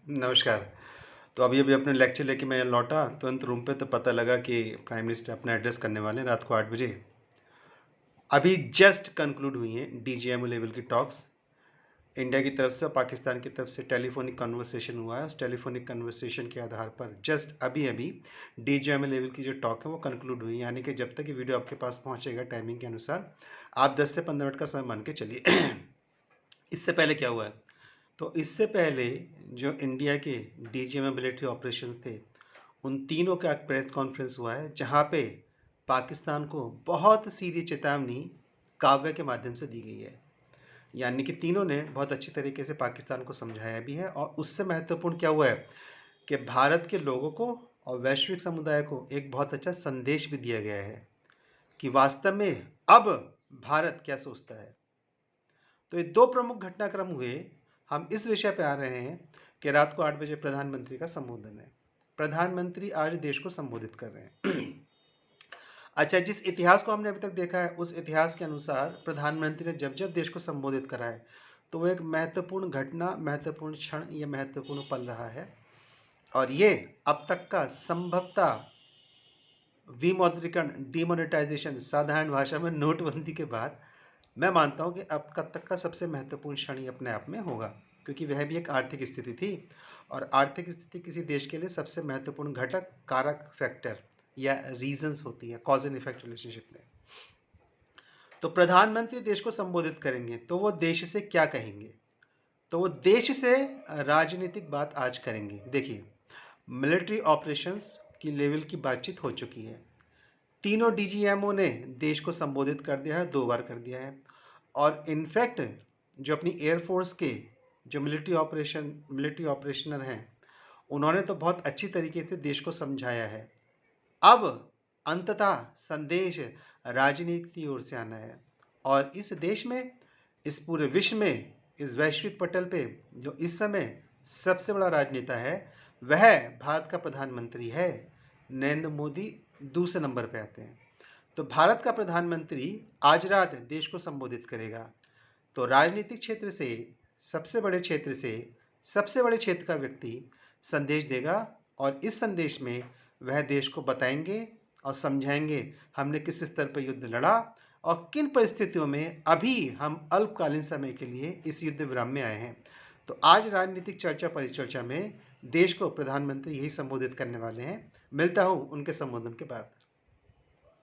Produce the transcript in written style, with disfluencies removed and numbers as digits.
नमस्कार। तो अभी-अभी अपने लेक्चर लेके मैं लौटा, तुरंत रूम पे तो पता लगा कि प्राइम मिनिस्टर अपना एड्रेस करने वाले हैं रात को 8 बजे। अभी जस्ट कंक्लूड हुई हैं डीजीएमओ लेवल की टॉक्स। इंडिया की तरफ से और पाकिस्तान की तरफ से टेलीफ़ोनिक कन्वर्सेशन हुआ है। उस टेलीफ़ोनिक कन्वर्सेशन के आधार पर जस्ट अभी-अभी डीजीएमओ लेवल की जो टॉक है वो कंक्लूड हुई है। यानी कि जब तक ये वीडियो आपके पास पहुँचेगा टाइमिंग के अनुसार, आप 10 से 15 मिनट का समय मान के चलिए। इससे पहले क्या हुआ है? तो इससे पहले जो इंडिया के डीजीएमओ मिलिट्री ऑपरेशंस थे, उन तीनों का एक प्रेस कॉन्फ्रेंस हुआ है, जहाँ पे पाकिस्तान को बहुत सीधी चेतावनी काव्य के माध्यम से दी गई है। यानी कि तीनों ने बहुत अच्छी तरीके से पाकिस्तान को समझाया भी है और उससे महत्वपूर्ण क्या हुआ है कि भारत के लोगों को और वैश्विक समुदाय को एक बहुत अच्छा संदेश भी दिया गया है कि वास्तव में अब भारत क्या सोचता है। तो ये 2 प्रमुख घटनाक्रम हुए। हम इस विषय पे आ रहे हैं कि रात को 8 बजे प्रधानमंत्री का संबोधन है। प्रधानमंत्री आज देश को संबोधित कर रहे हैं। अच्छा, जिस इतिहास को हमने अभी तक देखा है, उस इतिहास के अनुसार प्रधानमंत्री ने जब-जब देश को संबोधित करा है, तो वो एक महत्वपूर्ण घटना, महत्वपूर्ण क्षण या महत्वपूर्ण पल रहा है। और ये अब तक का संभवतः विमुद्रीकरण, डिमोनेटाइजेशन, साधारण भाषा में नोटबंदी के बाद मैं मानता हूँ कि अब तक का सबसे महत्वपूर्ण क्षण ही अपने आप में होगा, क्योंकि वह भी एक आर्थिक स्थिति थी और आर्थिक स्थिति किसी देश के लिए सबसे महत्वपूर्ण घटक, कारक, फैक्टर या रीजंस होती है कॉज एंड इफेक्ट रिलेशनशिप में। तो प्रधानमंत्री देश को संबोधित करेंगे तो वो देश से क्या कहेंगे? तो वो देश से राजनीतिक बात आज करेंगे। देखिए, मिलिट्री ऑपरेशंस की लेवल की बातचीत हो चुकी है। तीनों डीजीएमओ ने देश को संबोधित कर दिया है, 2 बार कर दिया है। और इनफैक्ट जो अपनी एयरफोर्स के जो मिलिट्री ऑपरेशनर हैं, उन्होंने तो बहुत अच्छी तरीके से देश को समझाया है। अब अंततः संदेश राजनीति की ओर से आना है और इस देश में, इस पूरे विश्व में, इस वैश्विक पटल पे जो इस समय सबसे बड़ा राजनेता है, वह भारत का प्रधानमंत्री है। नरेंद्र मोदी दूसरे नंबर पे आते हैं। तो भारत का प्रधानमंत्री आज रात देश को संबोधित करेगा। तो राजनीतिक क्षेत्र से, सबसे बड़े क्षेत्र से, सबसे बड़े क्षेत्र का व्यक्ति संदेश देगा और इस संदेश में वह देश को बताएंगे और समझाएंगे हमने किस स्तर पर युद्ध लड़ा और किन परिस्थितियों में अभी हम अल्पकालीन समय के लिए इस युद्ध विराम में आए हैं। तो आज राजनीतिक चर्चा परिचर्चा में देश को प्रधानमंत्री यही संबोधित करने वाले हैं। मिलता हूँ उनके संबोधन के बाद।